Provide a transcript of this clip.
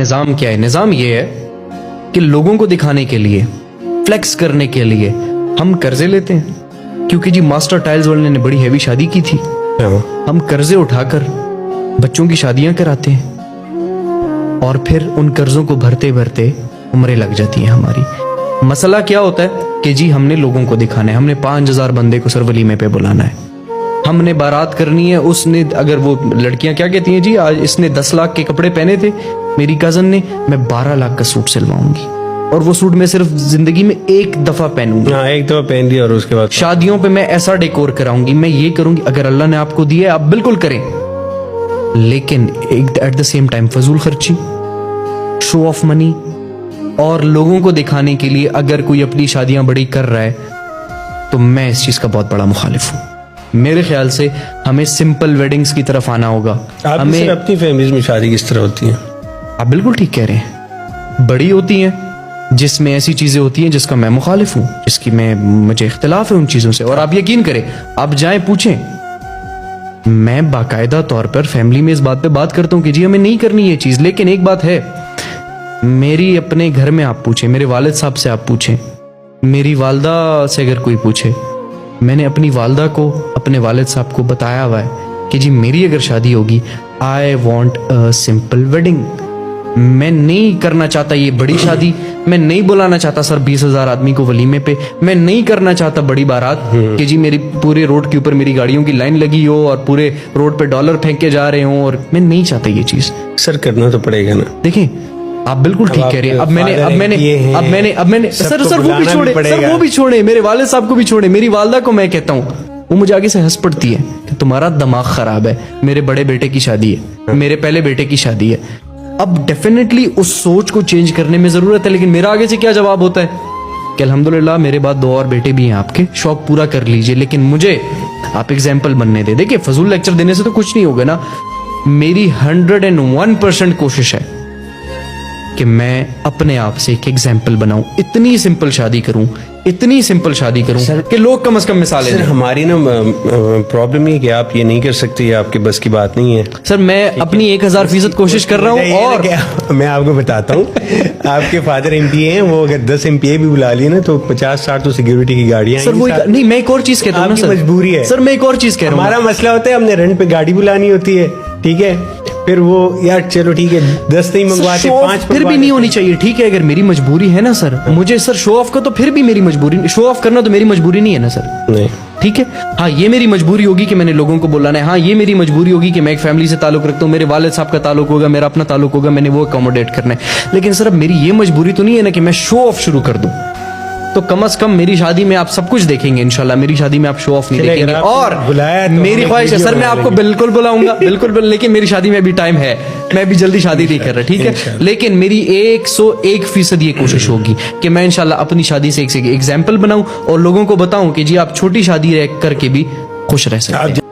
निज़ाम क्या है? निज़ाम ये है कि लोगों को दिखाने के लिए, फ्लेक्स करने के लिए हम कर्जे लेते हैं, क्योंकि जी मास्टर टाइल्स वाले ने बड़ी हैवी शादी की थी, हम कर्जे उठाकर बच्चों की शादियां कराते हैं और फिर उन कर्जों को भरते भरते उम्रें लग जाती हैं हमारी। मसला क्या होता है कि जी हमने लोगों को दिखाना है, हमने 5000 बंदे को सर वलीमे पे बुलाना है, हमने बारात करनी है। उसने, अगर वो लड़कियां क्या कहती हैं जी, आज इसने 10 लाख के कपड़े पहने थे मेरी कजन ने, मैं 12 लाख का सूट सिलवाऊंगी और वो सूट मैं सिर्फ जिंदगी में एक दफा पहनूंगी। हाँ, एक दफा पहन दिया और उसके बाद शादियों पे मैं ऐसा डेकोर कराऊंगी, मैं ये करूंगी। अगर अल्लाह ने आपको दिया आप बिल्कुल करें, लेकिन एट द सेम टाइम फजूल खर्ची, शो ऑफ मनी और लोगों को दिखाने के लिए अगर कोई अपनी शादियां बड़ी कर रहा है तो मैं इस चीज का बहुत बड़ा मुखालिफ हूं। मेरे ख्याल से हमें सिंपल वेडिंग्स की तरफ आना होगा। हमें अपनी फैमिलीज में शादी किस तरह होती है? आप बिल्कुल ठीक कह रहे हैं, बड़ी होती हैं जिसमें ऐसी चीजें होती हैं जिसका मैं मुखालिफ हूं, जिसकी मुझे इख्तिलाफ है उन चीजों से। और आप यकीन करें, आप जाएं पूछें, मैं बाकायदा तौर पर फैमिली में इस बात पे बात करता हूं कि जी हमें नहीं करनी ये चीज। लेकिन एक बात है, मेरी अपने घर में आप पूछें, मेरे वालिद साहब से आप पूछें, मेरी वालदा से अगर कोई पूछे, मैंने अपनी वालदा को, अपने वालिद साहब को बताया हुआ है कि जी मेरी अगर शादी होगी, I want a simple wedding. मैं नहीं करना चाहता ये बड़ी शादी, मैं नहीं बुलाना चाहता सर 20,000 आदमी को वलीमे पे, मैं नहीं करना चाहता बड़ी बारात कि जी मेरी पूरे रोड के ऊपर मेरी गाड़ियों की लाइन लगी हो और पूरे रोड पे डॉलर फेंक के जा रहे हो, और मैं नहीं चाहता ये चीज। सर करना तो पड़ेगा ना। देखिए आप बिल्कुल ठीक कह रहे हैं। अब मैंने सर वो भी छोड़े, सर वो भी छोड़े, मेरे वालिद साहब को भी छोड़े, मेरी वालदा को मैं कहता हूँ, वो मुझे आगे से हंस पड़ती है कि तुम्हारा दिमाग खराब है, मेरे बड़े बेटे की शादी है, मेरे पहले बेटे की शादी है। अब डेफिनेटली उस सोच को चेंज करने में जरूरत है, लेकिन मेरा आगे से क्या जवाब होता है कि अल्हम्दुलिल्लाह मेरे बाद 2 और बेटे भी हैं आपके, शौक पूरा कर लीजिए, लेकिन मुझे आप एग्जाम्पल बनने दे। देखिए फजूल लेक्चर देने से तो कुछ नहीं होगा ना। मेरी 101% कोशिश है कि मैं अपने आप से एक एग्जाम्पल बनाऊं, इतनी सिंपल शादी करूं, इतनी सिंपल शादी करूं कि लोग कम से कम मिसालें दें। हमारी ना प्रॉब्लम ये कि आप ये नहीं कर सकते, ये आपके बस की बात नहीं है। सर मैं अपनी 1000% कोशिश कर रहा हूं। और मैं आपको बताता हूँ, आपके फादर एमपीए हैं, वो अगर 10 एमपीए भी बुला लिए ना तो 50-60 तो सिक्योरिटी की गाड़ियां सर वो नहीं, मैं एक और चीज कहता हूँ ना सर, मजबूरी है सर, मैं एक और चीज कह रहा हूँ। हमारा मसला होता है हमने रेंट पे गाड़ी बुलानी होती है, ठीक है, फिर वो यार चलो ठीक है 10 नहीं मंगवाते, 5 फिर भी नहीं होनी चाहिए, ठीक है। अगर मेरी मजबूरी है ना सर, मुझे सर शो ऑफ का तो फिर भी मेरी मजबूरी, शो ऑफ करना तो मेरी मजबूरी नहीं है ना सर, नहीं, ठीक है। हाँ ये मेरी मजबूरी होगी कि मैंने लोगों को बुलाना है, हाँ ये मेरी मजबूरी होगी कि मैं एक फैमिली से ताल्लुक रखता हूँ, मेरे वालिद साहब का ताल्लुक होगा, मेरा अपना ताल्लुक होगा, मैंने वो अकोमोडेट करना है। लेकिन सर अब मेरी ये मजबूरी तो नहीं है ना कि मैं शो ऑफ शुरू कर दूं। तो कम से कम मेरी शादी में आप सब कुछ देखेंगे इंशाल्लाह, मेरी शादी में आप शो ऑफ नहीं देखेंगे। और मेरी ख्वाहिश है सर, मैं आपको बिल्कुल बुलाऊंगा, बिल्कुल, लेकिन मेरी शादी में अभी टाइम है, मैं अभी जल्दी शादी नहीं कर रहा, ठीक है। लेकिन मेरी 101% ये कोशिश होगी कि मैं इंशाल्लाह अपनी शादी से एक एग्जाम्पल बनाऊं और लोगों को बताऊं कि जी आप छोटी शादी करके भी खुश रह सकते हैं।